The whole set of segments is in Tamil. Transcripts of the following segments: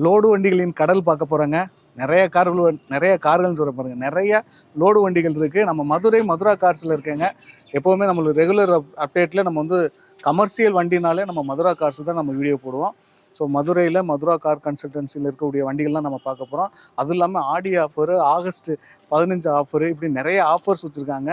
லோடு வண்டிகளின் கடல் பார்க்க போகிறாங்க. நிறைய கார்கள்னு சொல்ல பாருங்க. நிறைய லோடு வண்டிகள் இருக்குது. நம்ம மதுரா கார்ஸில் இருக்கேங்க. எப்போவுமே நம்மளுக்கு ரெகுலர் அப்டேட்டில் நம்ம வந்து கமர்ஷியல் வண்டினாலே நம்ம மதுரா கார்ஸ் தான் நம்ம வீடியோ போடுவோம். ஸோ மதுரையில் மதுரா கார் கன்சல்டன்சியில் இருக்கக்கூடிய வண்டிகள்லாம் நம்ம பார்க்க போகிறோம். அதுவும் இல்லாமல் ஆடி ஆஃபரு, ஆகஸ்ட் 15 ஆஃபரு, இப்படி நிறைய ஆஃபர்ஸ் வச்சுருக்காங்க.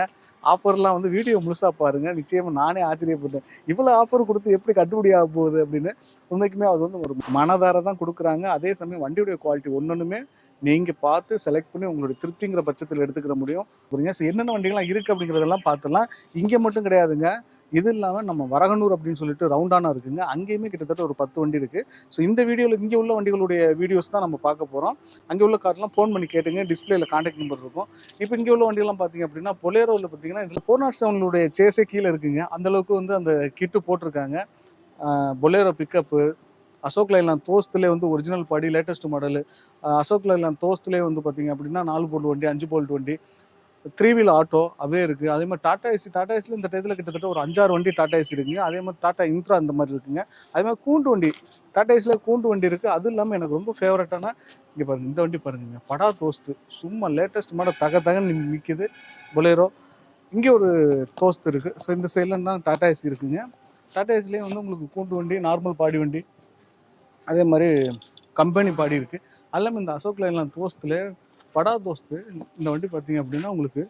ஆஃபர்லாம் வந்து வீடியோ முழுசாக பாருங்கள். நிச்சயமாக நானே ஆச்சரியப்பட்டேன். இவ்வளோ ஆஃபர் கொடுத்து எப்படி கட்டுப்படி ஆக போகுது அப்படின்னு. உண்மைக்குமே அது வந்து ஒரு மனதார தான் கொடுக்குறாங்க. அதே சமயம் வண்டியுடைய குவாலிட்டி ஒன்றுமே நீங்கள் பார்த்து செலக்ட் பண்ணி உங்களுடைய திருப்திங்கிற பட்சத்தில் எடுத்துக்கிற முடியும். புரியுங்க. ஸோ என்னென்ன வண்டிகள்லாம் இருக்குது அப்படிங்கிறதெல்லாம் பார்த்துலாம். இங்கே மட்டும் கிடையாதுங்க. இது இல்லாமல் நம்ம வரகனூர் அப்படின்னு சொல்லிட்டு ரவுண்டானா இருக்குங்க. அங்கேயுமே கிட்டத்தட்ட ஒரு 10 வண்டி இருக்குது. ஸோ இந்த வீடியோவில் இங்கே உள்ள வண்டிகளுடைய வீடியோஸ் தான் நம்ம பார்க்க போகிறோம். அங்கே உள்ள கார்லாம் ஃபோன் பண்ணி கேட்டுங்க. டிஸ்பிளேல கான்டாக்ட் நம்பர் இருக்கும். இப்போ இங்கே உள்ள வண்டியெல்லாம் பார்த்தீங்க அப்படின்னா பொலேரோவில் பார்த்தீங்கன்னா இதில் 407 சேஸே கீழே இருக்குங்க. அந்தளவுக்கு வந்து அந்த கிட்டு போட்டிருக்காங்க. பொலேரோ பிக்கப்பு, அசோக் லைலாண்ட் தோஸ்துலேயே வந்து original body latest model. Ashok Leyland தோஸ்துலேயே வந்து பார்த்தீங்க அப்படின்னா 4 போல்ட் வண்டி, 5 போல்ட் வண்டி, 3 வீல் ஆட்டோ அவே இருக்குது. அதே மாதிரி டாடா ஏசியில் இந்த டயத்தில் கிட்டத்தட்ட ஒரு 5-6 வண்டி டாடா ஏசி இருக்குங்க. அதே மாதிரி டாடா இன்ட்ரா அந்த மாதிரி இருக்குங்க. அதே மாதிரி கூண்டு வண்டி, டாடா ஏசியில் கூண்டு வண்டி இருக்குது. அது இல்லாமல் எனக்கு ரொம்ப ஃபேவரட்டான இங்கே பாருங்கள், இந்த வண்டி பாருங்க, படா தோஸ்து, சும்மா லேட்டஸ்ட் மாடல் தகன்னு நிற்கிது பொலேரோ. இங்கே ஒரு தோஸ்து இருக்குது. ஸோ இந்த சைடில் தான் டாடா ஏசி இருக்குங்க. டாடா ஏசிலேயே வந்து உங்களுக்கு கூண்டு வண்டி, நார்மல் பாடி வண்டி, அதே மாதிரி கம்பெனி பாடி இருக்குது. அது இல்லாமல் இந்த அசோக் லைலாண்ட் தோஸ்துல படா தோஸ்து இந்த வண்டி பார்த்தீங்க அப்படின்னா உங்களுக்கு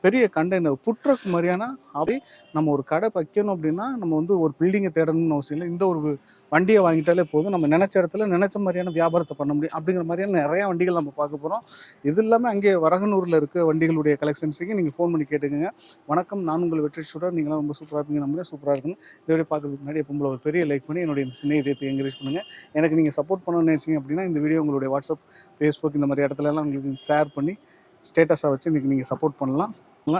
பெரிய கண்டெய்னர் புட்ரக் மாதிரியான. அப்படி நம்ம ஒரு கடை வைக்கணும் அப்படின்னா நம்ம வந்து ஒரு பில்டிங்கை தேடணும்னு அவசியம் இல்லை. இந்த ஒரு வண்டியை வாங்கிட்டாலே போதும். நம்ம நினச்ச இடத்துல நினச்ச மாதிரியான வியாபாரத்தை பண்ண முடியும். அப்படிங்கிற மாதிரியான நிறையா வண்டிகள் நம்ம பார்க்க போகிறோம். இது இல்லாமல் அங்கே வரகனூரில் இருக்க வண்டிகளுடைய கலெக்ஷன்ஸுக்கு நீங்கள் ஃபோன் பண்ணி கேட்டுக்கோங்க. வணக்கம், நான் உங்கள் வெற்றி ஸ்டூடெண்ட். நீங்களாம் ரொம்ப சூப்பராக இருப்பீங்க, நம்புறேன். சூப்பராக இருக்கணும். இதோட பார்க்கறதுக்கு முன்னாடி எப்போ ஒரு பெரிய லைக் பண்ணி என்னுடைய இந்த சின்ன இதயத்தை என்கரேஜ் பண்ணுங்கள். எனக்கு நீங்கள் சப்போர்ட் பண்ணணும்னு நினச்சிங்க அப்படின்னா இந்த வீடியோ உங்களுடைய வாட்ஸ்அப், ஃபேஸ்புக் இந்த மாதிரி இடத்துலலாம் உங்களுக்கு ஷேர் பண்ணி ஸ்டேட்டஸாக வச்சு இன்றைக்கி நீங்கள் சப்போர்ட் பண்ணலாம்.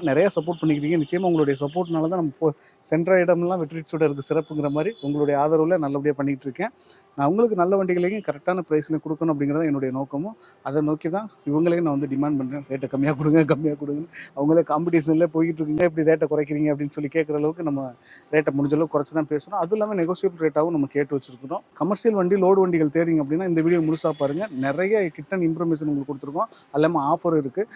நிறைய சப்போர்ட் பண்ணிக்கிறீங்க. நிச்சயமாக உங்களுடைய சப்போர்ட்னால தான் நம்ம சென்ற இடம்லாம் வெற்றி ஸ்டூடெண்ட்க்கு சிறப்புங்கிற மாதிரி உங்களுடைய ஆதரவில் நல்லபடியாக பண்ணிக்கிட்டு இருக்கேன். நான் உங்களுக்கு நல்ல வண்டிகளையும் கரெக்டான ப்ரைஸில் கொடுக்கணும் அப்படிங்கிறது என்னுடைய நோக்கமும். அதை நோக்கி தான் இவங்களையும் நான் வந்து டிமாண்ட் பண்ணுறேன். ரேட்டை கம்மியாக கொடுங்க. அவங்களே காம்படிஷனில் போய்கிட்டு இருக்கீங்க, எப்படி ரேட்டை குறைக்கிறீங்க அப்படின்னு சொல்லி கேட்குற அளவுக்கு நம்ம ரேட்டை முடிஞ்ச அளவுக்கு குறைச்சி தான் பேசணும். அதுவும் இல்லாமல் நெகோசியபிள் ரேட்டாகவும் நம்ம கேட்டு வச்சுருக்கிறோம். கமர்ஷியல் வண்டி, லோடு வண்டிகள் தேடிங்க அப்படின்னா இந்த வீடியோ முழுசாக பாருங்கள். நிறைய கிட்டன் இன்ஃபர்மேஷன் உங்களுக்கு கொடுத்துருக்கோம். அது இல்லாமல் ஆஃபர் இருக்குது.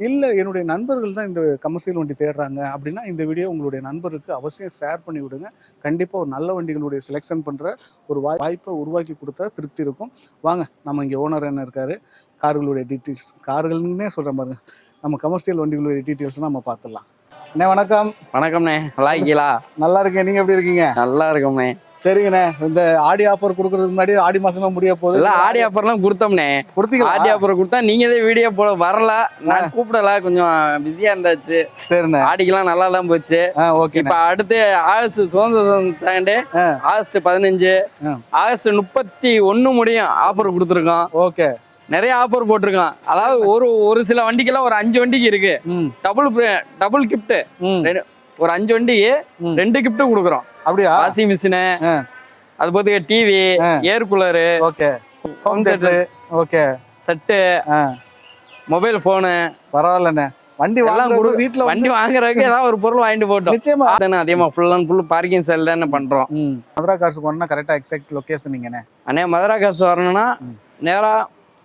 இல்லை என்னுடைய நண்பர்கள் தான் இந்த கமர்ஷியல் வண்டி தேடுறாங்க அப்படின்னா இந்த வீடியோ உங்களுடைய நண்பருக்கு அவசியம் ஷேர் பண்ணி விடுங்க. கண்டிப்பாக ஒரு நல்ல வண்டிகளுடைய செலெக்ஷன் பண்ணுற ஒரு வாய்ப்பை உருவாக்கி கொடுத்தா திருப்தி இருக்கும். வாங்க, நம்ம இங்கே ஓனர் என்ன இருக்காரு, கார்களுடைய டீட்டெயில்ஸ், கார்கள்னே சொல்கிறேன் பாருங்க, நம்ம கமர்ஷியல் வண்டிகளுடைய டீட்டெயில்ஸ் நம்ம பார்த்துடலாம். அண்ணே வணக்கம். வணக்கம்ண்ணே, நல்லா இருக்கீங்களா? நல்லா இருக்கேன், நீங்க எப்படி இருக்கீங்க? நல்லா இருக்கோம்ண்ணே. சரிங்கண்ணே, இந்த ஆடி ஆஃபர் கொடுக்கறதுக்கு முன்னாடி ஆடி மாசமா முடிய போகுது. இல்ல, ஆடி ஆஃபர்லாம் கொடுத்தோம்ண்ணே. கொடுத்தீங்க? ஆடி ஆஃபர் கொடுத்தா நீங்க தான் வீடியோ போட வரல, நான் கூப்பிடல, கொஞ்சம் பிஸியா இருந்தாச்சு. சரிண்ணே, ஆடிக்கெல்லாம் நல்லா தான் போச்சு. ஓகே. இப்ப அடுத்து ஆகஸ்ட் சுதந்திர ஆகஸ்ட் 15, ஆகஸ்ட் 31 முடியும் ஆஃபர் கொடுத்துருக்கோம். ஓகே. நிறைய ஆஃபர் போட்டிருக்கான். அதாவது ஒரு சில வண்டிக்கெல்லாம் ஒரு 5 வண்டிக்கு இருக்கு டபுள் கிஃப்ட். ஒரு 5 வண்டிக்கு 2 கிஃப்ட் கொடுக்குறோம். அப்படியா? வாஷிங் மிஷினு, அது போது TV, air cooler, set, mobile phone. பரவாயில்லண்ணே, வண்டி வாங்குறதுக்கு ஏதாவது ஒரு பொருள் வாங்கிட்டு போட்டோம். நிச்சயமா அதிகமா full and full parking side தானே பண்றோம். மதுரா காசு போனா கரெக்டா எக்ஸாக்ட் லொகேஷன் நீங்கண்ணே. அண்ணே, மதுரா காசு வரணும்னா நேரா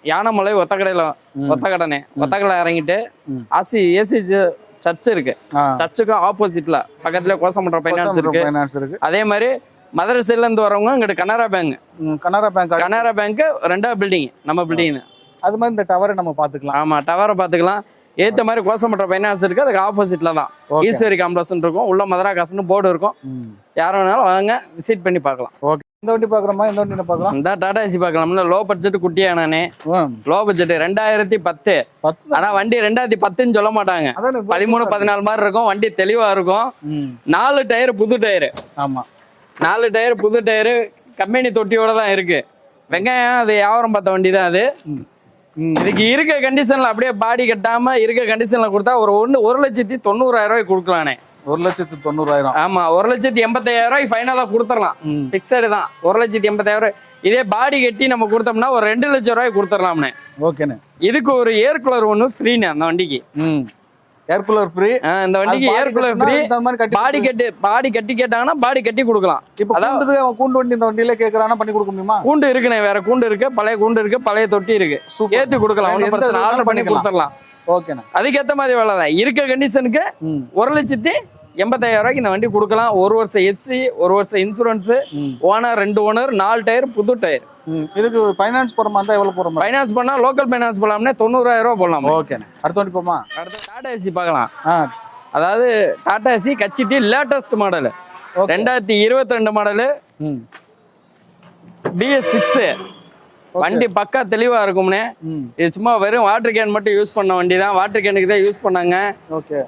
யானமலை ஒத்தக்கடை இறங்கிட்டு ஏசி சர்ச் இருக்கு. சர்ச்சுக்கு ஆப்போசிட்ல பக்கத்துல கோசமன்ற பைனான்ஸ் இருக்கு. அதே மாதிரி மதுரை சைட்ல இருந்து வரவங்க இங்கிட்ட கனரா பேங்க் 2வது பில்டிங் நம்ம பில்டிங். அது மாதிரி இந்த டவரை நம்ம பாத்துக்கலாம். ஆமா, டவரை பாத்துக்கலாம். ஏத்த மாதிரி கோசமன்ற பைனான்ஸ் இருக்கு. அதுக்கு ஆப்போசிட்ல தான் ஈஸ்வரி காம்ப்ளெக்ஸ் இருக்கும். உள்ள மதுரா காசுன்னு போர்டு இருக்கும். யாரும் வேணாலும் வாங்க, விசிட் பண்ணி பார்க்கலாம். ஓகே. இந்த வண்டி பாக்குறோமா? இந்த வண்டி பார்க்கலாம். இந்த டாடா ஏசி பார்க்கலாம்ல. லோ பட்ஜெட் குட்டியா நானே. Low budget 2010. ஆனா வண்டி 2010ன்னு சொல்ல மாட்டாங்க. 13-14 மாதிரி இருக்கும். வண்டி தெளிவா இருக்கும். 4 டயர் புது டயரு. ஆமா, 4 டயர் புது டயரு. கம்பெனி தொட்டியோட தான் இருக்கு. வெங்காயம் அது வியாபாரம் பார்த்த வண்டி தான் அது. இதுக்கு இருக்க கண்டிஷன்ல அப்படியே பாடி கட்டாம இருக்க கண்டிஷன்ல கொடுத்தா ஒரு 1,90,000 ரூபாய்க்கு கொடுக்கலானே. 1,90,000. ஆமா, 1,85,000 ஃபைனலா கொடுத்துடலாம். பிக்சடு தான் 1,80,000. இதே பாடி கட்டி நம்ம கொடுத்தோம்னா ஒரு 2 லட்சம் ரூபாய்க்கு கொடுத்துடலாம்னே. ஓகேண்ணே. இதுக்கு ஒரு ஏர் கூலர் ஒன்று ஃப்ரீன்னு அந்த வண்டிக்கு. Air cooler free. இந்த வண்டிக்கு ஏர் கூலர் ஃப்ரீ. பாடி கட்டி கேட்டாங்கன்னா பாடி கட்டி கொடுக்கலாம். இப்போ கூண்டு வண்டி இந்த வண்டியில கேக்குறானா பண்ணி கொடுக்க முடியுமா? கூண்டு இருக்குண்ணே, வேற கூண்டு இருக்கு, பழைய கூண்டு இருக்கு, பழைய தொட்டி இருக்கு, ஏத்தி கொடுக்கலாம். ஒன்றும் பிரச்சனை, ஆர்டர் பண்ணி கொடுத்துடலாம். ஓகேண்ணா. அதுக்கேற்ற மாதிரி வேலை தான் இருக்க கண்டிஷனுக்கு 1,85,000 ரூபாய்க்கு இந்த வண்டி கொடுக்கலாம். 1 வருஷம் எஃப்சி, 1 வருஷம் இன்சூரன்ஸ், ஓனர் 2 ஓனர், 4 டயர், புது டயர். இதுக்கு ஃபைனான்ஸ் போற மாதிரி எவ்வளவு போற மாதிரி? ஃபைனான்ஸ் பண்ணா லோக்கல் ஃபைனான்ஸ் போலாம்னே 90,000 ரூபாய் போடலாம். ஓகேண்ணா. அடுத்த வண்டி போமா? அடுத்து டாடா ஏசி பார்க்கலாம். அதாவது டாடா ஏசி கச்சிட்டி லேட்டஸ்ட் மாடல், 2022 மாடலு, BS6. வண்டி பக்கா தெளிவா இருக்கும்னே. இது சும்மா வெறும் வாட்டர் கேன் மட்டும் யூஸ் பண்ண வண்டி தான். வாட்டர் கேனுக்கு தான் யூஸ் பண்ணாங்க. ஓகே.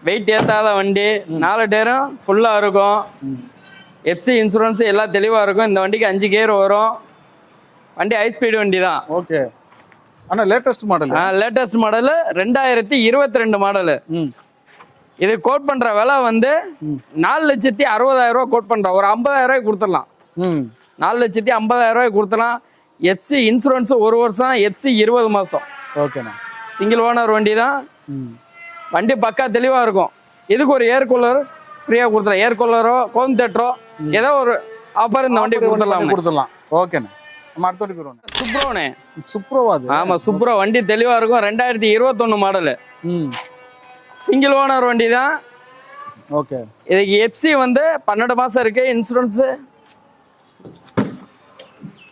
வெயிட் ஏத்தாத வண்டி, 4 டயரும் ஃபுல்லா இருக்கும். எஃப்சி இன்சூரன்ஸ் எல்லாம் தெளிவா இருக்கும். இந்த வண்டிக்கு 5 கியர் வரும். வண்டி ஹை ஸ்பீடு வண்டி தான். ஓகே. ஆனா latest model. Latest model 2022 model. இது கோட் பண்ற விலை வந்து 4,60,000 ரூபாய் கோட் பண்றோம். ஒரு 50,000 ரூபாய் கொடுத்துடலாம். 4,50,000 ரூபாய் கொடுத்துடலாம். எஃப்சி இன்சூரன்ஸ் 1 வருஷம், எஃப்சி 20 மாசம். ஓகேண்ணா. சிங்கிள் ஓனர் வண்டி தான். வண்டி பக்கா தெளிவா இருக்கும். இதுக்கு ஒரு ஏர் கூலர் ஃப்ரீயா கொடுத்துடலாம். ஏர் கூலரோ ஹோம் தியேட்டரோ ஏதோ ஒரு ஆஃபர் இந்த வண்டி கொடுத்துடலாம். ஓகேண்ணா. நம்ம அடுத்த வண்டி போறோம். சுப்ரோனே. சுப்ரோவா அது? ஆமா, சுப்ரோ வண்டி தெளிவா இருக்கும். 2021 மாடல். சிங்கிள் ஓனர் வண்டி தான். ஓகே. இதுக்கு எஃப்சி வந்து 12 மாசம் இருக்கு.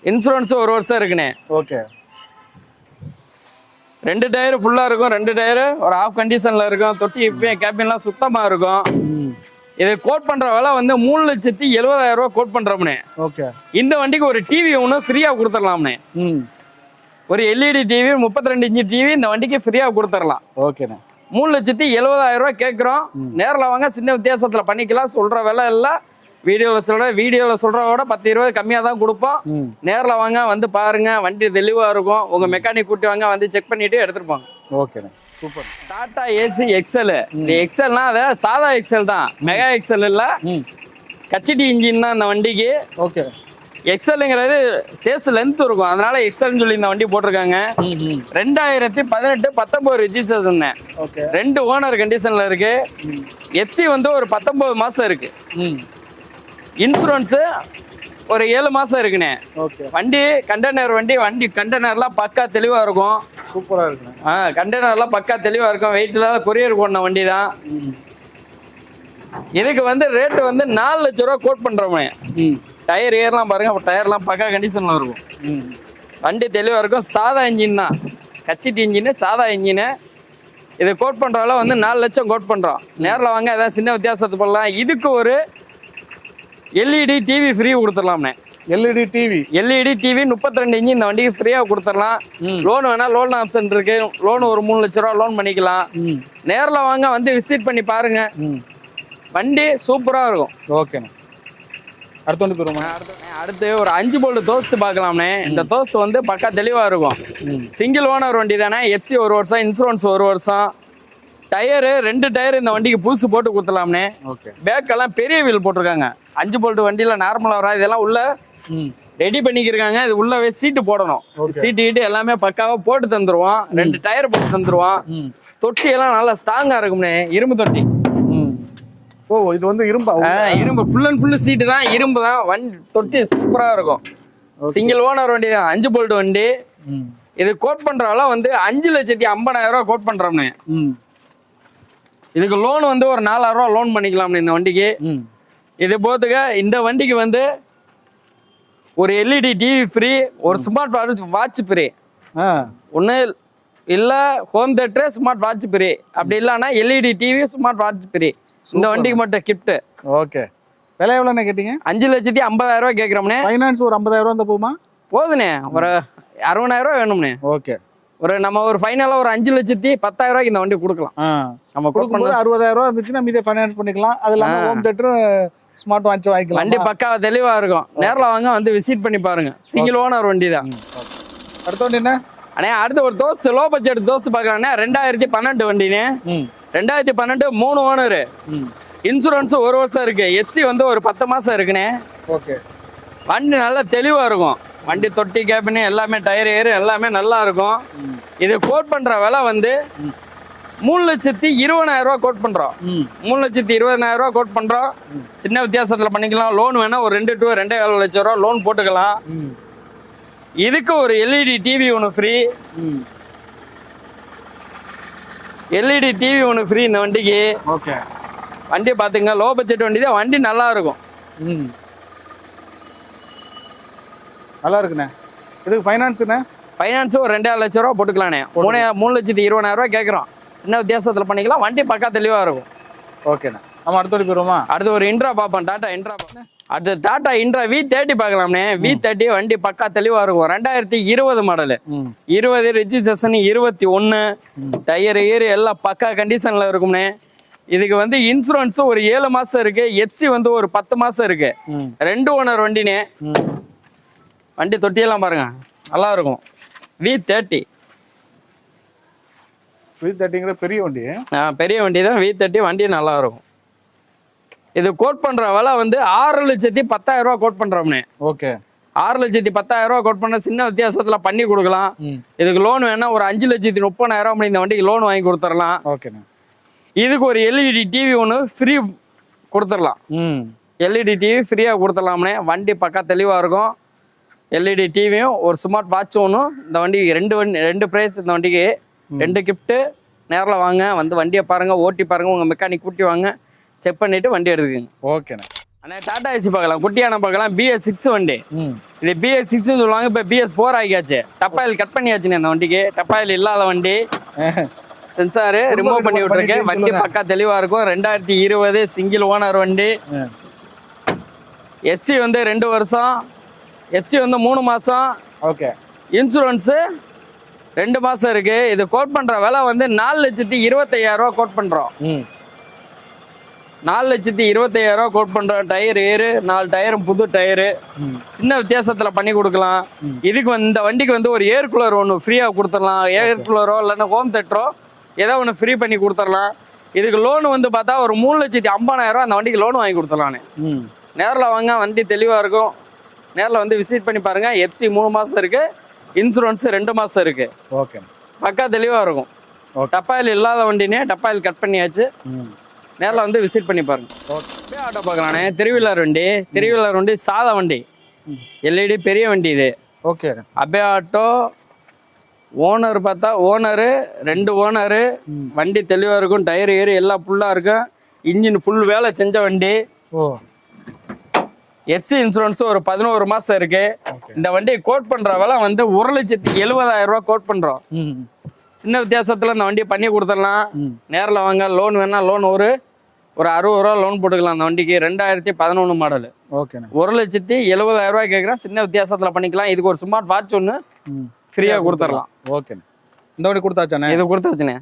இன்சூரன்ஸ் 1 வருஷம் இருக்குண்ணே. ஓகே. 2 டயர் ஃபுல்லா இருக்கும். 2 டயர் ஒரு ஆஃப் கண்டிஷன்ல இருக்கும். தொட்டி இப்பயும் கேபின்லாம் சுத்தமா இருக்கும். இது கோட் பண்ற விலை வந்து 3,70,000 ரூபாய் கோட் பண்றோம்னே. ஓகே. இந்த வண்டிக்கு ஒரு டிவி ஒன்று ஃப்ரீயா கொடுத்துடலாம்னே. ஒரு எல்இடி டிவி, 32 இன்ச்சு டிவி இந்த வண்டிக்கு ஃப்ரீயா கொடுத்துடலாம். ஓகேண்ணே. 3,70,000 ரூபாய் கேட்குறோம். நேரில் வாங்க, சின்ன வித்தியாசத்துல பண்ணிக்கலாம். சொல்ற விலை எல்லாம் வீடியோவில் சொல்றதோட 10-20 கம்மியாக தான் கொடுப்போம். நேரில் வாங்க, வந்து பாருங்க, வண்டி தெளிவாக இருக்கும். உங்க மெக்கானிக் கூட்டி வாங்க, வந்து செக் பண்ணிட்டு எடுத்துட்டு போங்க. ஓகேண்ணே. சூப்பர். Tata AC excel. இந்த எக்ஸல்னா அது சாதா எக்ஸல் தான், மெகா எக்ஸல் இல்ல. கச்சிடி இன்ஜின் தான் இந்த வண்டிக்கு. ஓகே. எக்ஸலுங்கிறது சேஸ் லென்த் இருக்கும், அதனால எக்ஸல்னு சொல்லி இந்த வண்டி போட்டிருக்காங்க. 2018-19 ரிஜிஸ்ட்ரேஷன். 2 ஓனர் கண்டிஷன்ல இருக்கு. எஃப்சி வந்து ஒரு 19 மாசம் இருக்கு. இன்சூரன்ஸ் ஒரு 7 மாசம் இருக்குண்ணே. வண்டி கண்டெய்னர் வண்டி கண்டெய்னர்லாம் பக்கா தெளிவா இருக்கும். சூப்பரா இருக்கு. கண்டெய்னர்லாம் பக்கா தெளிவா இருக்கும். வெயிட் இல்லாத கொரியர் போன வண்டி தான். இதுக்கு வந்து ரேட்டு வந்து 4,00,000 ரூபா கோட் பண்றோமே. டயர் ஏர்லாம் பாருங்க, டயர்லாம் பக்கா கண்டிஷன்ல இருக்கும். வண்டி தெளிவா இருக்கும். சாதா இன்ஜின் தான், கச்சிட்டி இன்ஜின், சாதா இன்ஜின். இது கோட் பண்றதால வந்து 4,00,000 கோட் பண்றோம். நேரில் வாங்க, ஏதாவது சின்ன வித்தியாசத்து பண்ணலாம். இதுக்கு ஒரு எல்இடி டிவி ஃப்ரீ கொடுத்துடலாம்ண்ணே. எல்இடி டிவி 32 இன்ச்சு இந்த வண்டிக்கு ஃப்ரீயாக கொடுத்துடலாம். லோன் வேணா லோன் ஆப்ஷன் இருக்கு. லோன் ஒரு 3,00,000 ரூபா லோன் பண்ணிக்கலாம். நேரில் வாங்க, வந்து விசிட் பண்ணி பாருங்க. வண்டி சூப்பரா இருக்கும். ஓகேண்ணே. அடுத்த வண்டி போறோம். அடுத்து ஒரு 5 போல்ட் தோஸ்து பார்க்கலாம்ண்ணே. இந்த தோஸ்து வந்து பக்கா தெளிவா இருக்கும். சிங்கிள் ஓனர் வண்டி தானே. எஃப்சி 1 வருஷம், இன்சூரன்ஸ் 1 வருஷம். டயரு 2 டயர் இந்த வண்டிக்கு புதுசு போட்டு கொடுத்துலாம்னே. பேக்கெல்லாம் பெரிய வீல் போட்டிருக்காங்க. 5 போல்ட் வண்டியில நார்மலா வராது. இதெல்லாம் உள்ள ரெடி பண்ணிக்கிருக்காங்க. இது உள்ளவே சீட்டு போடணும். சீட்டு கீட்டு எல்லாமே பக்காவா போட்டு தந்துருவோம். 2 டயர் போட்டு தந்துருவோம். தொட்டி எல்லாம் நல்லா ஸ்ட்ராங்கா இருக்கும்னே, இரும்பு தொட்டி. ஓ, இது வந்து இரும்பு ஃபுல் அண்ட் ஃபுல் சீட்டு தான், இரும்பு தான். வண்டி தொட்டி சூப்பரா இருக்கும். சிங்கிள் ஓனர் வண்டி தான், 5 போல்ட் வண்டி. இது கோட் பண்றால வந்து 5,50,000 ரூபா கோட் பண்றோம்னே. இதுக்கு லோன் வந்து ஒரு 4,000 ரூபா லோன் பண்ணிக்கலாம் இந்த வண்டிக்கு. இது போதுங்க. இந்த வண்டிக்கு வந்து ஒரு எல்இடி டிவி ஃப்ரீ, ஒரு ஸ்மார்ட் வாட்ச் ஃப்ரீ. ஒன்று இல்லை home theatre, smart watch free. அப்படி இல்லைன்னா LED TV, smart watch free. இந்த வண்டிக்கு மட்டும் கிஃப்ட். ஓகே. விலை எவ்வளோண்ணே கேட்டீங்க? 5,50,000 ரூபா கேட்குறோம்ண்ணே. ஃபைனான்ஸ் ஒரு 50,000 ரூபா இருந்தால் போகுமா? போதுண்ணே. ஒரு 60,000 ரூபா வேணும்ண்ணே. ஓகே. நம்ம ஒரு ஃபைனலாக ஒரு 5,10,000 ரூபாய்க்கு இந்த வண்டி கொடுக்கலாம். நம்ம கொடுக்கும்போது 60,000 ரூபா இருந்துச்சுன்னா மீதே ஃபைனான்ஸ் பண்ணிக்கலாம். அது இல்லாமல் ஹோம் தியேட்டர், ஸ்மார்ட் வாட்ச் வாங்கிக்கலாம். வண்டி பக்காவா தெளிவா இருக்கும். நேரில் வாங்க, வந்து விசிட் பண்ணி பாருங்க. சிங்கிள் ஓனர் வண்டி தான். அடுத்த வண்டி என்ன அண்ணே? அடுத்து ஒரு தோஸ்து, லோ பட்ஜெட் தோஸ்து பார்க்கலாண்ணே. 2012 வண்டினே. 2012 3 ஓனரு. இன்சூரன்ஸ் 1 வருஷம் இருக்கு. எஃப்சி வந்து ஒரு 10 மாசம் இருக்குண்ணே. ஓகே. வண்டி நல்லா தெளிவா இருக்கும். வண்டி தொட்டி கேபின் எல்லாமே, டயர் ஏறு எல்லாமே நல்லா இருக்கும். இது கோட் பண்ற விலை வந்து 3,20,000 கோட் பண்றோம். 3,20,000 கோட் பண்றோம். சின்ன வித்தியாசத்துல பண்ணிக்கலாம். லோன் வேணா ஒரு 2 to 2.5 லட்சம் ரூபா லோன் போட்டுக்கலாம். இதுக்கு ஒரு எல்இடி டிவி ஒன்று ஃப்ரீ. எல்இடி டிவி ஒன்று ஃப்ரீ இந்த வண்டிக்கு. ஓகே. வண்டி பார்த்துங்க, லோ பட்ஜெட் வண்டி தான். வண்டி நல்லா இருக்கும். நல்லா இருக்குண்ணே. இதுக்கு ஃபைனான்ஸுண்ணே? ஃபைனான்ஸு ஒரு 2.5 லட்ச ரூபா போட்டுக்கலாண்ணே. 3,20,000 கேட்குறோம். சின்ன வித்தியாசத்தில் பண்ணிக்கலாம். வண்டி பக்கா தெளிவாக இருக்கும். ஓகேண்ணே. நம்ம அடுத்த வண்டி போயிடுவோமா? அடுத்து ஒரு இன்ட்ரா பார்ப்போம். டாட்டா இன்ட்ரா பார்ப்பேன். அடுத்து டாட்டா இன்ட்ரா V30 பார்க்கலாம்ண்ணே. V30 வண்டி பக்கா தெளிவாக இருக்கும். 2020 மாடலு. 20 ரிஜிஸ்ட்ரேஷன் 21. டயர் ஏறு எல்லாம் பக்கா கண்டிஷனில் இருக்கும்ண்ணே. இதுக்கு வந்து இன்சூரன்ஸ் ஒரு 7 மாசம் இருக்கு. எஃப்சி வந்து ஒரு 10 மாசம் இருக்கு. 2 ஓனர் வண்டினே. வண்டி தொட்டியெல்லாம் பாருங்க, நல்லா இருக்கும். V30. V30ங்கிற பெரிய வண்டி. பெரிய வண்டி தான் V30. வண்டி நல்லா இருக்கும். இது கோட் பண்ற விலை வந்து 6,10,000 கோட் பண்றோம்னே. ஓகே. 6,10,000 கோட் பண்ண சின்ன வித்தியாசத்துல பண்ணி கொடுக்கலாம். இதுக்கு லோன் வேணா ஒரு 5,30,000 இந்த வண்டிக்கு லோன் வாங்கி கொடுத்துடலாம். ஓகேண்ணே. இதுக்கு ஒரு எல்இடி டிவி ஒன்று ஃப்ரீ கொடுத்துடலாம். எல்இடி டிவி ஃப்ரீயாக கொடுத்துடலாம்னே. வண்டி பக்கா தெளிவாக இருக்கும். எல்இடி டிவியும் ஒரு ஸ்மார்ட் வாட்ச் ஒன்றும் இந்த வண்டிக்கு. ரெண்டு ப்ரைஸ் இந்த வண்டிக்கு. 2 கிஃப்ட்டு. நேரில் வாங்க, வந்து வண்டியை பாருங்கள், ஓட்டி பாருங்கள், உங்கள் மெக்கானிக் கூட்டி வாங்க, செக் பண்ணிவிட்டு வண்டி எடுத்துக்கோங்க. ஓகேண்ணே. ஆனால் டாடா ஏசி பார்க்கலாம். குட்டியான பார்க்கலாம். BS6 வண்டி. இது BS6ன்னு சொல்லுவாங்க. இப்போ BS4 ஆகியாச்சு. டப்பாயில் கட் பண்ணியாச்சுண்ணே இந்த வண்டிக்கு. டப்பாயில் இல்லாத வண்டி. சென்சாரு ரிமூவ் பண்ணி விட்டுருக்கேன். வண்டி பக்கா தெளிவா இருக்கும். 2020 சிங்கிள் ஓனர் வண்டி. எஃப்சி வந்து 2 வருஷம். எஃப்சி வந்து 3 மாசம். ஓகே. இன்சூரன்ஸு 2 மாசம் இருக்கு. இது கோட் பண்ற விலை வந்து 4,25,000 கோட் பண்றோம். 4,25,000 கோட் பண்றோம். டயர் ஏறு 4 டயரும் புது டயரு. சின்ன வித்தியாசத்துல பண்ணி கொடுக்கலாம். இதுக்கு வந்து இந்த வண்டிக்கு வந்து ஒரு ஏர் கூலர் ஒன்று ஃப்ரீயா கொடுத்துடலாம். ஏர் கூலரோ இல்லைன்னா ஹோம் தேட்டரோ ஏதோ ஒன்று ஃப்ரீ பண்ணி கொடுத்துடலாம். இதுக்கு லோன் வந்து பார்த்தா ஒரு 3,50,000 அந்த வண்டிக்கு லோன் வாங்கி கொடுத்துடலானே. நேரில் வாங்க, வண்டி தெளிவாக இருக்கும். நேரில் வந்து விசிட் பண்ணி பாருங்க. எஃப்சி 3 மாதம் இருக்கு. இன்சூரன்ஸ் 2 மாதம் இருக்கு. ஓகே. பக்கா தெளிவாக இருக்கும். டப்பாயில் இல்லாத வண்டினே. டப்பாயில் கட் பண்ணியாச்சு. நேரில் வந்து விசிட் பண்ணி பாருங்க. ஓகே. ஆட்டோ பார்க்கலானே. திருவிழார் வண்டி சாதா வண்டி. எல்இடி பெரிய வண்டி இது. ஓகே. Ape auto. ஓனர் பார்த்தா ஓனரு 2 ஓனரு. வண்டி தெளிவாக இருக்கும். டயர் ஏறு எல்லாம் ஃபுல்லாக இருக்கும். இன்ஜின் ஃபுல் வேலை செஞ்ச வண்டி. எஃப்சி இன்சூரன்ஸ் ஒரு 11 மாசம் இருக்கு. இந்த வண்டி கோட் பண்ற விலை வந்து 1,70,000 கோட் பண்றோம். சின்ன வித்தியாசத்துல இந்த வண்டியை பண்ணி கொடுத்துடலாம். நேரில் வாங்க. லோன் வேணா லோன் ஒரு 60 ரூபா லோன் போட்டுக்கலாம் இந்த வண்டிக்கு. 2011 மாடலு. ஓகே. 1,70,000 கேட்குறேன். சின்ன வித்தியாசத்துல பண்ணிக்கலாம். இதுக்கு ஒரு ஸ்மார்ட் வாட்ச் ஒன்று ஃப்ரீயா கொடுத்துடலாம். ஓகே. இந்த வண்டி கொடுத்தாச்சானே? இது கொடுத்தாச்சுண்ணே.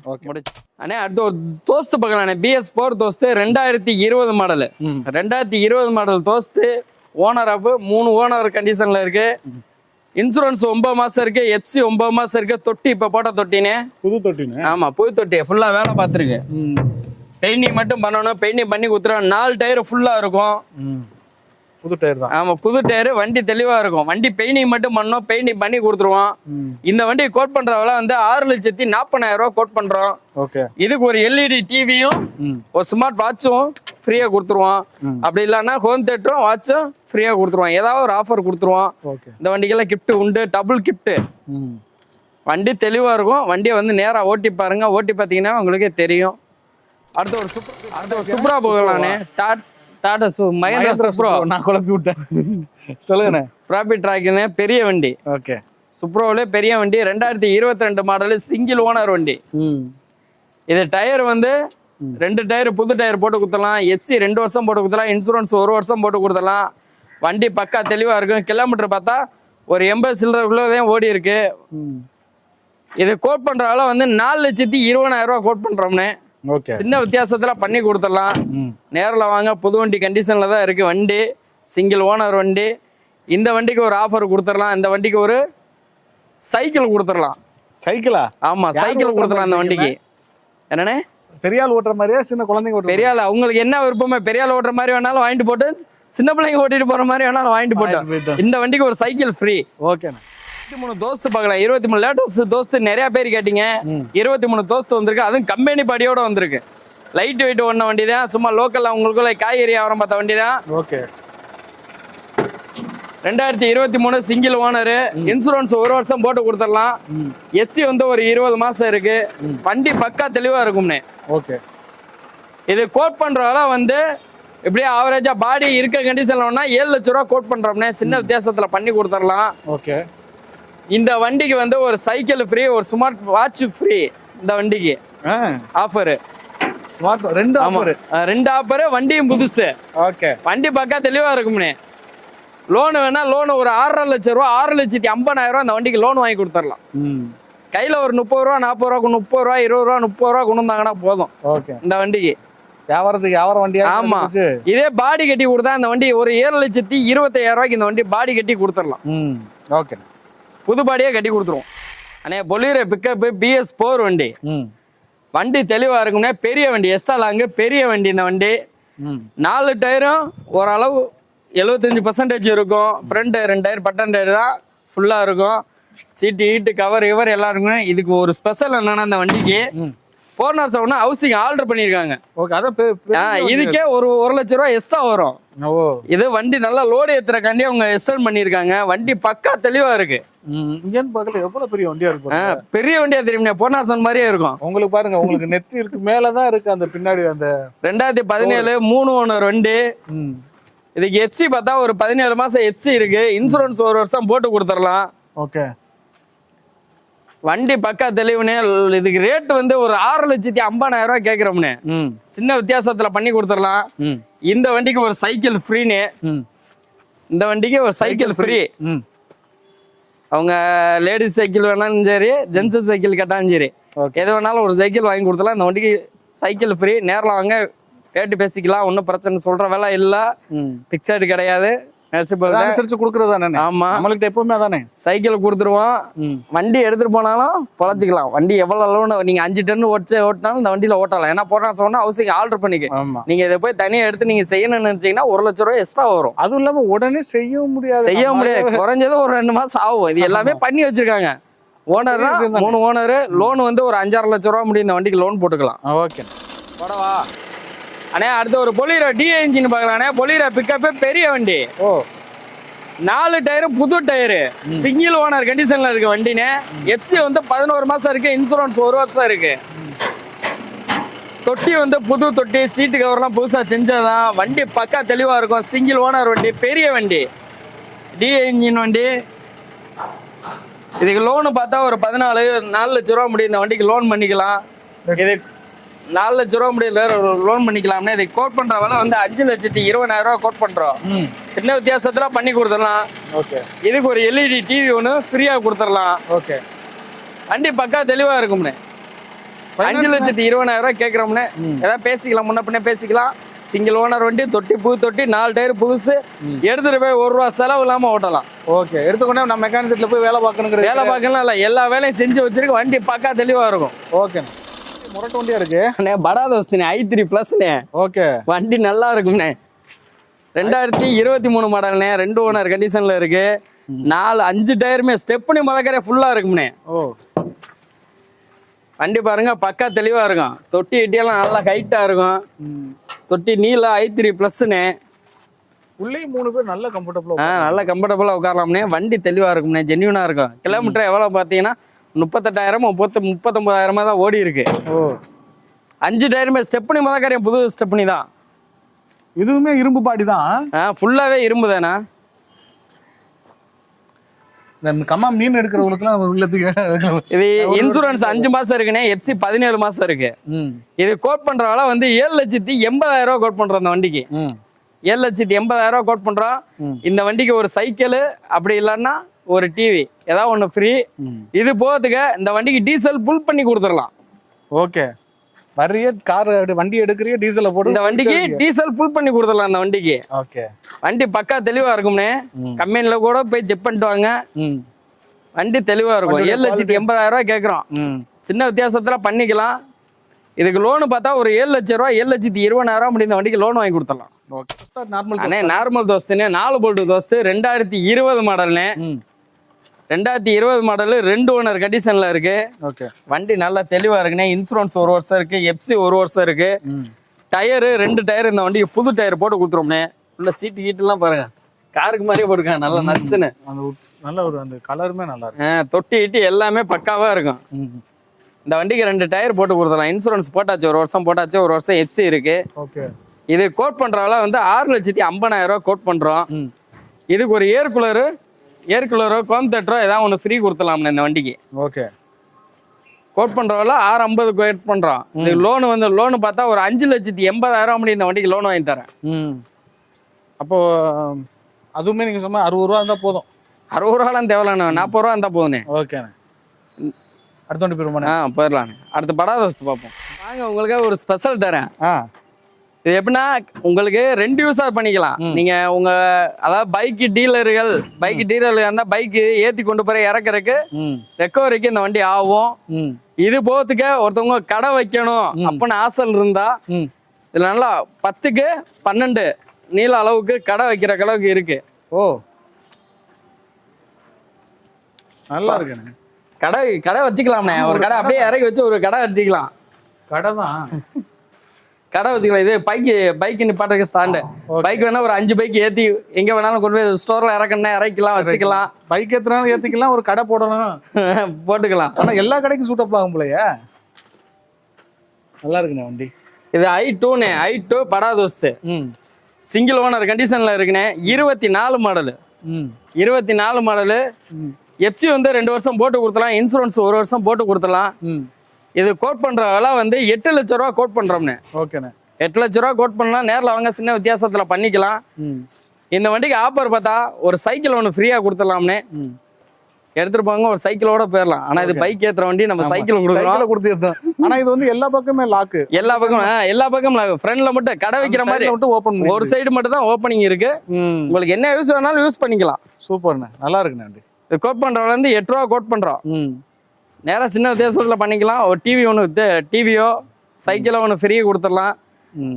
அண்ணே அடுத்து ஒரு தோஸ்து பார்க்கலாண்ணே. BS4 Dost 2020 model. 2020 model Dost. Owner of 3 owner கண்டிஷன்ல இருக்கு. இன்சூரன்ஸ் 9 மாசம் இருக்கு. எஃப்சி 9 மாசம் இருக்கு. தொட்டி இப்ப போட்ட தொட்டினே. புது தொட்டினே. ஆமா, புது தொட்டி. ஃபுல்லா வேலை பார்த்துருக்கு. பெயிண்டிங் மட்டும் பண்ணணும். பெயிண்டிங் பண்ணி கொடுத்துருவோம். 4 டயர் ஃபுல்லா இருக்கும். புது டயர் தான். ஆமா, புது டயர். வண்டி தெளிவா இருக்கும். வண்டி பெயிண்டிங் மட்டும் பண்ணோம். பெயிண்டிங் பண்ணி கொடுத்துருவோம். இந்த வண்டி கோட் பண்ற விலை வந்து 6,40,000 கோட் பண்றோம். ஓகே. இதுக்கு ஒரு எல்இடி டிவியும் ஒரு ஸ்மார்ட் வாட்சும் ஃப்ரீயா கொடுத்துருவோம். அப்படி இல்லைன்னா ஹோம் தியேட்டரும் வாட்சும் ஃப்ரீயா கொடுத்துருவோம். ஏதாவது ஒரு ஆஃபர் கொடுத்துருவோம். இந்த வண்டிக்கெல்லாம் கிஃப்ட் உண்டு. Double gift. வண்டி தெளிவா இருக்கும். வண்டியை வந்து நேரா ஓட்டி பாருங்க. ஓட்டி பார்த்தீங்கன்னா உங்களுக்கே தெரியும். அடுத்த ஒரு சுப்ரா போகலானே. டாடா மகேந்திரா சுப்ரோ. நான் குழப்பி விட்டேன். சொல்லுங்கண்ணே. ப்ராஃபிட் ட்ராக்குன்னு பெரிய வண்டி. ஓகே. சுப்ரோவிலே பெரிய வண்டி. 2022 மாடலு சிங்கிள் ஓனர் வண்டி. இது டயர் வந்து 2 டயர் புது டயர் போட்டு கொடுத்துடலாம். எஃப்சி 2 வருஷம் போட்டு கொடுத்துடலாம். இன்சூரன்ஸ் 1 வருஷம் போட்டு கொடுத்துடலாம். வண்டி பக்கா தெளிவாக இருக்கும். கிலோமீட்டர் பார்த்தா ஒரு 80 சில்லறக்குள்ளதான் ஓடி இருக்கு. இது கோட் பண்ற அளவு வந்து 4,20,000 கோட் பண்றோம்னு. சின்ன வித்தியாசத்துல பண்ணி கொடுத்துடலாம். நேரில் வாங்க. புது வண்டி கண்டிஷன்ல தான் இருக்கு. வண்டி சிங்கிள் ஓனர் வண்டி. இந்த வண்டிக்கு ஒரு ஆஃபர் கொடுத்துடலாம். இந்த வண்டிக்கு ஒரு சைக்கிள் கொடுத்துடலாம். சைக்கிளா? ஆமா, சைக்கிள் கொடுத்துடலாம் இந்த வண்டிக்கு. என்னண்ணே? பெரிய ஆள் ஓட்டுற மாதிரியா சின்ன குழந்தைங்க ஓட்டுற? பெரிய ஆள். அவங்களுக்கு என்ன விருப்பமே. பெரிய ஆள் ஓட்டுற மாதிரி வேணாலும் வாங்கிட்டு போட்டு, சின்ன பிள்ளைங்க ஓட்டிட்டு போற மாதிரி வேணாலும் வாங்கிட்டு போட்டோம். இந்த வண்டிக்கு ஒரு சைக்கிள் ஃப்ரீ. ஓகேண்ணா. 23 தோஸ்து பார்க்கலாம். 23 லேட்டஸ்ட் தோஸ்து நிறைய பேர் கேட்டீங்க. 23 தோஸ்து வந்திருக்கு. அதுவும் கம்பெனி படியோட வந்திருக்கு. லைட் வெயிட் ஒன்ன வண்டி தான். சும்மா லோக்கல்ல உங்களுக்குள்ள காய்கறி வியாபாரம் பார்த்த வண்டி தான். ஓகே. 2023 single owner. இன்சூரன்ஸ் 1 வருஷம் போட்டு கொடுத்துடலாம். எச்சி வந்து ஒரு 20 மாசம் இருக்கு. வண்டி பக்கா தெளிவா இருக்கும்னே. ஓகே. இது கோட் பண்றதால வந்து இப்படியே ஆவரேஜா பாடி இருக்க கண்டிஷன்ல 7 லட்சம் ரூபா கோட் பண்றோம்னே. சின்ன வித்தியாசத்துல பண்ணி கொடுத்துடலாம். ஓகே. இந்த வண்டிக்கு வந்து ஒரு சைக்கிள் ஃப்ரீ, ஒரு ஸ்மார்ட் வாட்ச் ஃப்ரீ. இந்த வண்டிக்கு ஆஃபர். ஸ்மார்ட் ரெண்டு ஆஃபர். வண்டியும் புதுசு. ஓகே. வண்டி பக்கா தெளிவா இருக்கும்னே. லோன் வேணா லோன் ஒரு 6.5 லட்சம் ரூபா, 6,50,000 அந்த வண்டிக்கு லோன் வாங்கி கொடுத்துடலாம். கையில ஒரு 30 ரூபா, 40 ரூபா, 30 ரூபா, 20 ரூபா, 30 ரூபா கொண்டு வந்தாங்கன்னா போதும். ஓகே. இந்த வண்டிக்கு வியாபாரம் வண்டியா? ஆமா. இதே பாடி கட்டி கொடுத்தா இந்த வண்டி ஒரு 7,25,000 இந்த வண்டி பாடி கட்டி கொடுத்துடலாம். ஓகே. புது பாடியே கட்டி கொடுத்துருவோம். அண்ணே பொலிரோ பிக்கப் BS4 வண்டி. வண்டி தெளிவா இருக்கும்னே. பெரிய வண்டி, எக்ஸ்ட்ரா லாங்கு பெரிய வண்டி. இந்த வண்டி 4 டயரும் ஓரளவு 75% இருக்கும். ஃப்ரண்ட் 2 டயர் பட்டன் டயர் தான் ஃபுல்லா இருக்கும். சீட்டு ஹீட்டு கவர் இவர் எல்லாம் இருக்குங்க. இதுக்கு ஒரு ஸ்பெஷல் என்னன்னா இந்த வண்டிக்கு 407 ஹவுசிங் ஆல்டர் பண்ணிருக்காங்க. இதுக்கே ஒரு 1 லட்சம் ரூபாய் எக்ஸ்ட்ரா வரும். இது வண்டி நல்லா லோடு ஏத்துறக்காண்டி அவங்க எக்ஸ்டெண்ட் பண்ணிருக்காங்க. வண்டி பக்கா தெளிவா இருக்கு. எவ்வளவு பெரிய வண்டியா இருக்கு. பெரிய வண்டியா தெரியுமா? 407 மாதிரியே இருக்கும். உங்களுக்கு பாருங்க, உங்களுக்கு நெத்தி இருக்கு, மேலதான் இருக்கு அந்த பின்னாடி. அந்த 2017 3 ஓனர் வண்டி. இதுக்கு எஃப்சி பார்த்தா ஒரு 17 மாசம் எஃப்சி இருக்கு. இன்சூரன்ஸ் 1 வருஷம் போட்டு கொடுத்துடலாம். ஓகே. வண்டி பக்கா தெளிவுனே. இதுக்கு ரேட் வந்து ஒரு 6,50,000 கேக்குறோம்னே. சின்ன வித்தியாசத்துல பண்ணி கொடுத்துடலாம். இந்த வண்டிக்கு ஒரு சைக்கிள் ஃப்ரீனே. இந்த வண்டிக்கு ஒரு சைக்கிள் ஃப்ரீ. அவங்க லேடிஸ் சைக்கிள் வேணாலும் சரி, ஜென்ஸ் சைக்கிள் கேட்டாலும் சரி, எது வேணாலும் ஒரு சைக்கிள் வாங்கி கொடுத்துலாம். இந்த வண்டிக்கு சைக்கிள் ஃப்ரீ. நேரில் வாங்க, ரேட்டு பேசிக்கலாம். ஒன்றும் பிரச்சனை சொல்ற வேலை இல்லை. பிக்சர்டு கிடையாது. சைக்கிள் கொடுத்துருவோம். வண்டி எடுத்துட்டு போனாலும் பொழைச்சிக்கலாம். வண்டி எவ்வளவு நீங்க 5 டன் ஓட்டினாலும் இந்த வண்டியில ஓட்டலாம். ஏன்னா போனா ஹவுசிங் ஆல்டர் பண்ணிக்க. நீங்க இதை போய் தனியா எடுத்து நீங்க செய்யணும்னு நினைச்சீங்கன்னா 1 லட்சம் ரூபாய் எக்ஸ்ட்ரா வரும். அதுவும் இல்லாம உடனே செய்ய முடியாது. குறைஞ்சது ஒரு 2 மாசம் ஆகும். இது எல்லாமே பண்ணி வச்சிருக்காங்க. ஓனர் தான், 3 ஓனர். லோன் வந்து ஒரு 5-6 லட்சம் ரூபாய் முடியும். இந்த வண்டிக்கு லோன் போட்டுக்கலாம். ஓகே. போடவா அண்ணே. அடுத்து ஒரு பொலிரோ DI இன்ஜின் பார்க்கலானே. பொலிரோ பிக்கப் பெரிய வண்டி. 4 டயரு புது டயரு. சிங்கிள் ஓனர் கண்டிஷன்ல இருக்கு வண்டினே. எஃப்சி வந்து 11 மாசம் இருக்கு. இன்சூரன்ஸ் 1 வருஷம் இருக்கு. தொட்டி வந்து புது தொட்டி. சீட்டு கவர்லாம் புதுசா செஞ்சதான். வண்டி பக்கா தெளிவா இருக்கும். சிங்கிள் ஓனர் வண்டி, பெரிய வண்டி, DI இன்ஜின் வண்டி. இதுக்கு லோனு பார்த்தா ஒரு 4 லட்சம் ரூபா முடியும். இந்த வண்டிக்கு லோன் பண்ணிக்கலாம். இது 4 லட்சம் ரூபா முடியல லோன் பண்ணிக்கலாம்னே. இதை கோட் பண்ற வேலை வந்து 5,20,000 கோட் பண்றோம். சின்ன வித்தியாசத்துல பண்ணி கொடுத்துடலாம். இதுக்கு ஒரு LED டிவி ஒன்று ஃப்ரீயா கொடுத்துடலாம். ஓகே. வண்டி பக்கா தெளிவா இருக்கும்னே. 5,20,000 கேட்குறோம்னே. ஏதாவது பேசிக்கலாம், முன்ன பின்ன பேசிக்கலாம். சிங்கிள் ஓனர் வண்டி, தொட்டி புது தொட்டி, 4 டயர் புதுசு. எடுத்துட்டு போய் 1 ரூபா செலவு இல்லாம ஓட்டலாம். ஓகே. எடுத்துக்கொண்டே நம்ம மெக்கானிக்ல போய் வேலை பார்க்கணுங்கிற வேலை பார்க்கலாம் இல்லை. எல்லா வேலையும் செஞ்சு வச்சிருக்கு. வண்டி பக்கா தெளிவா இருக்கும். ஓகே. முரட்டு வண்டியா இருக்கு. படா தோஸ்தினே i3 ப்ளஸ்னே. ஓகே. வண்டி நல்லா இருக்கும்னே. 2023 மாடல்னே. 2 ஓனர் கண்டிஷன்ல இருக்கு. 5 டயருமே ஸ்டெப்னி முதக்கறே ஃபுல்லா இருக்கும்னே. வண்டி பாருங்க பக்கா தெளிவா இருக்கும். தொட்டி இட்டியெல்லாம் நல்லா ஹைட்டா இருக்கும். தொட்டி நீல i3 ப்ளஸ்னே. உள்ளே 3 பேர் நல்ல கம்ஃபர்டபுளா நல்ல கம்ஃபர்டபுளா உட்காரலாம்னே. வண்டி தெளிவா இருக்கும்னே. ஜென்யூனா இருக்கும். கிலோமீட்டர் எவ்வளவு பாத்தீங்கன்னா 38,000 39,000 தான் ஓடி இருக்கு. 5 டயருமே ஸ்டெப்னி முதக்கறே புது ஸ்டெப்னி தான். இதுவுமே இரும்பு பாடி தான். ஃபுல்லாவே இரும்பு தானே. கம்மா மீன் எடுக்கிறவங்களுக்குலாம் உள்ளதுக்கு இது இன்சூரன்ஸ் 5 மாசம் இருக்குனே. எஃப்சி 17 மாசம் இருக்கு. இது கோட் பண்ற வேலை வந்து 7,80,000 கோட் பண்றோம். இந்த வண்டிக்கு 7,80,000 கோட் பண்றோம். இந்த வண்டிக்கு ஒரு சைக்கிள், அப்படி இல்லைன்னா ஒரு டிவி, ஏதாவது ஒன்று ஃப்ரீ. இது போகிறதுக்கு இந்த வண்டிக்கு டீசல் புல் பண்ணி கொடுத்துடலாம். ஓகே. வரிய கார் வண்டி எடுக்கிறிய டீசலை போட்டு இந்த வண்டிக்கு டீசல் புல் பண்ணி கொடுத்துடலாம். இந்த வண்டிக்கு ஓகே. வண்டி பக்கா தெளிவா இருக்கும்னே. கம்பெனில கூட போய் செக் பண்ணிட்டு வாங்க. வண்டி தெளிவா இருக்கும். 7,80,000 கேட்குறோம். சின்ன வித்தியாசத்துல பண்ணிக்கலாம். இதுக்கு லோனு பார்த்தா ஒரு 7 லட்சம் ரூபா, 7,20,000 முடியும். இந்த வண்டிக்கு லோன் வாங்கி கொடுத்துடலாம். நார்மல் நார்மல் தோஸ்துனே. 4 போல்ட் தோஸ்து. 2020 மாடல்னே. 2020 மாடலு 2 ஓனர் கண்டிஷன்ல இருக்கு. ஓகே. வண்டி நல்லா தெளிவா இருக்குண்ணே. இன்சூரன்ஸ் 1 வருஷம் இருக்கு, எஃப்சி 1 வருஷம் இருக்கு. டயரு 2 டயர் இந்த வண்டிக்கு புது டயர் போட்டு கொடுத்துருவோம்னே. உள்ள சீட்டு கீட்டுலாம் பாருங்க, காருக்கு மாதிரியே போட்டுருக்காங்க, நல்லா நச்சுன்னு. நல்ல ஒரு அந்த கலருமே நல்லா இருக்கு. தொட்டி இட்டி எல்லாமே பக்காவா இருக்கும். இந்த வண்டிக்கு 2 டயர் போட்டு கொடுத்துடலாம். இன்சூரன்ஸ் போட்டாச்சு, 1 வருஷம் போட்டாச்சு, 1 வருஷம் எஃப்சி இருக்கு. ஓகே. இது கோட் பண்றவங்கள வந்து 6,50,000 ரூபா கோட் பண்றோம். இதுக்கு ஒரு ஏர் கூலரோ கோம்தட்டரோ ஏதாவது ஒன்று ஃப்ரீ கொடுத்துலாம்னு இந்த வண்டிக்கு. ஓகே. கோட் பண்றவங்கள 6,50,000 கோட் பண்றோம். இது லோனு பார்த்தா ஒரு 5,80,000 அப்படி இந்த வண்டிக்கு லோன் வாங்கி தரேன். அப்போ அதுவுமே நீங்க சொன்ன 60 ரூபா இருந்தா போதும். 60 ரூபாலாம் தேவையில்ல, 40 ரூபா இருந்தா போதுண்ணே. ஓகேண்ணே. அடுத்த வண்டி போயிருமாண்ணே? போயிடலாண்ணே. அடுத்து படாதஸ்து பார்ப்போம். வாங்க, உங்களுக்காக ஒரு ஸ்பெஷல் தரேன். இது எப்படின்னா, உங்களுக்கு 2 யூஸா பண்ணிக்கலாம். நீங்க அதாவது பைக் டீலர்கள் இருந்தா பைக் ஏத்தி கொண்டு போய் இறக்குறதுக்கு ரெக்கவரிக்கு இந்த வண்டி ஆகும். இது போறதுக்கு ஒருத்தவங்க கடை வைக்கணும் அப்படின்னு ஆசை இருந்தா இதுல நல்லா 10க்கு 12 நீள அளவுக்கு கடை வைக்கிற அளவுக்கு இருக்கு. ஓ, நல்லா இருக்குண்ணே. கடை வச்சுக்கலாம்ண்ணே. ஒரு கடை அப்படியே இறக்கி வச்சு ஒரு கடை கட்டிக்கலாம். கடை தான், கடை வச்சுக்கலாம். இது பைக் நிப்பாட்டுறதுக்கு ஸ்டாண்டு. பைக் வேணா ஒரு 5 பைக் ஏத்தி எங்க வேணாலும் கொண்டு போய் ஸ்டோர்ல இறக்கலாம், வச்சுக்கலாம். பைக் ஏத்துனாலும் ஏத்திக்கலாம், ஒரு கடை போடணும் போட்டுக்கலாம். ஆனா எல்லா கடைக்கும் சூட்டப் ஆகும் போலயே. நல்லா இருக்குண்ணே வண்டி. இது i2 படாதோஸ்து சிங்கிள் ஓனர் கண்டிஷன்ல இருக்குண்ணே. 24 மாடலு 24 மாடலு. எஃப்சி வந்து 2 வருஷம் போட்டு கொடுத்துலாம், இன்சூரன்ஸ் 1 வருஷம் போட்டு கொடுத்துலாம். இது கோட் பண்ற விலை வந்து 8 லட்சம் ரூபா கோட் பண்றோம்னே. ஓகேண்ணே. 8 லட்சம் ரூபா கோட் பண்ணலாம். நேரில் வாங்க, சின்ன வித்தியாசத்துல பண்ணிக்கலாம். இந்த வண்டிக்கு ஆஃபர் பார்த்தா ஒரு சைக்கிள் ஒன்று ஃப்ரீயா கொடுத்துடலாம்னே. எடுத்துட்டு போங்க, ஒரு சைக்கிளோட போயிடலாம். ஆனா இது பைக் ஏத்துற வண்டி, நம்ம சைக்கிள் கொடுத்துருவோம். ஆனா இது வந்து எல்லா பக்கமே லாக்கு, எல்லா பக்கமும் லாக். ஃப்ரண்ட்ல மட்டும் கடை வைக்கிற மாதிரி ஒரு சைடு மட்டும் தான் ஓப்பனிங் இருக்கு. உங்களுக்கு என்ன யூஸ் வேணாலும் யூஸ் பண்ணிக்கலாம். சூப்பர்ண்ணே, நல்லா இருக்குண்ணே வண்டி. இது கோட் பண்றவங்க வந்து 8 ரூபா கோட் பண்றோம். நேரா சின்ன வித்தியாசத்துல பண்ணிக்கலாம். ஒரு டிவியோ சைக்கிளோ ஒன்று ஃப்ரீ கொடுத்துடலாம்.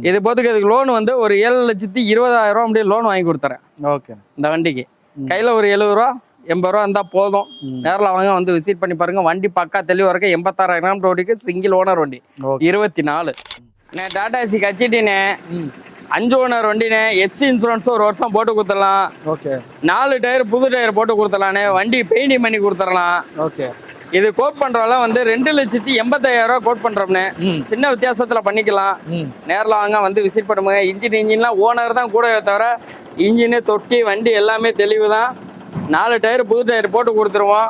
இது போதுக்கு இதுக்கு லோன் வந்து ஒரு 7,20,000 அப்படியே லோன் வாங்கி கொடுத்துறேன். ஓகே. இந்த வண்டிக்கு கையில ஒரு 70 ரூபா 80 ரூபா இருந்தா போதும். நேரில் வாங்க, வந்து விசிட் பண்ணி பாருங்க. வண்டி பக்கா தெளிவா இருக்கு. 86,000 ஓடிக்கு சிங்கிள் ஓனர் வண்டி. 24 டாடா ஏசி கச்சிட்டினே. 5 ஓனர் வண்டினே. எஃப்சி இன்சூரன்ஸ் 1 வருஷம் போட்டு கொடுத்துடலாம். ஓகே. 4 டயர் புது டயர் போட்டு கொடுத்துடலானே. வண்டி பெயிண்டிங் பண்ணி கொடுத்துடலாம். ஓகே. இது கோட் பண்றவெல்லாம் வந்து 2,80,000 ரூபா கோட் பண்றோம்னு. சின்ன வித்தியாசத்துல பண்ணிக்கலாம். நேரில் வாங்க, வந்து விசிட் பண்ணுங்க. இன்ஜின்லாம் ஓனர் தான் கூட தவிர இன்ஜினு தொட்டி வண்டி எல்லாமே தெளிவு தான். 4 டயர் புது டயர் போட்டு கொடுத்துருவோம்.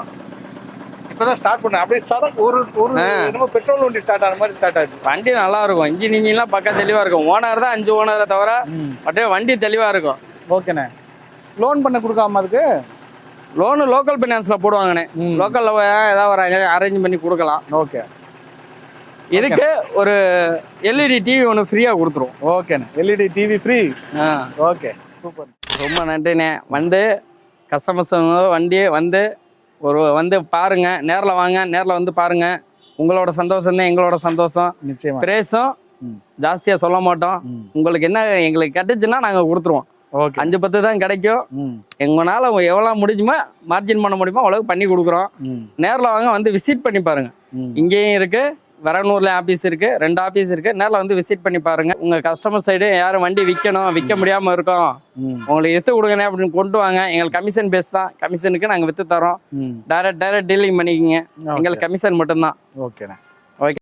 இப்பதான் ஸ்டார்ட் பண்ணேன். அப்படியே ஒரு நம்ம பெட்ரோல் வண்டி ஸ்டார்ட் ஆன மாதிரி ஸ்டார்ட் ஆச்சு. வண்டி நல்லா இருக்கும். இன்ஜின்லாம் பக்கா தெளிவா இருக்கும். ஓனர் தான் 5 ஓனரை தவிர அப்படியே வண்டி தெளிவா இருக்கும். ஓகேண்ணே. லோன் பண்ண கொடுக்காம அதுக்கு லோனு லோக்கல் ஃபைனான்ஸ்ல போடுவாங்கண்ணே. லோக்கல்ல ஏதாவது ஒரு அரேஞ்ச் பண்ணி கொடுக்கலாம். ஓகே. இதுக்கு ஒரு எல்இடி டிவி ஒன்று ஃப்ரீயா கொடுத்துருவோம். ஓகேண்ணே. LED TV free. Okay, super. ரொம்ப நன்றிண்ணே. வந்து கஸ்டமர்ஸ் வண்டியை வந்து பாருங்க. நேரில் வாங்க, நேரில் வந்து பாருங்க. உங்களோட சந்தோஷம் தான் எங்களோட சந்தோஷம். நிச்சயமா. பிரேஸும் ஜாஸ்தியா சொல்ல மாட்டோம். உங்களுக்கு என்ன எங்களுக்கு கிடைச்சுன்னா நாங்க கொடுத்துருவோம். 5-10 தான் கிடைக்கும். எங்கனால எவ்வளவு முடிஞ்சுமோ மார்ஜின் பண்ண முடியுமோ அவ்வளவு பண்ணி கொடுக்குறோம். நேரில் வாங்க, வந்து விசிட் பண்ணி பாருங்க. இங்கேயும் இருக்கு, வரனூர்ல ஆபீஸ் இருக்கு, 2 ஆபீஸ் இருக்கு. நேரில் வந்து விசிட் பண்ணி பாருங்க. உங்க கஸ்டமர் சைடு யாரும் வண்டி விற்க முடியாம இருக்கோம், உங்களுக்கு வித்து கொடுங்கண்ணே அப்படின்னு கொண்டு வாங்க. எங்களுக்கு கமிஷன் பேஸ் தான். கமிஷனுக்கு நாங்க வித்து தரோம். டைரக்ட் டீலிங் பண்ணிக்கிங்க. எங்களுக்கு கமிஷன் மட்டும்தான். ஓகேண்ணே.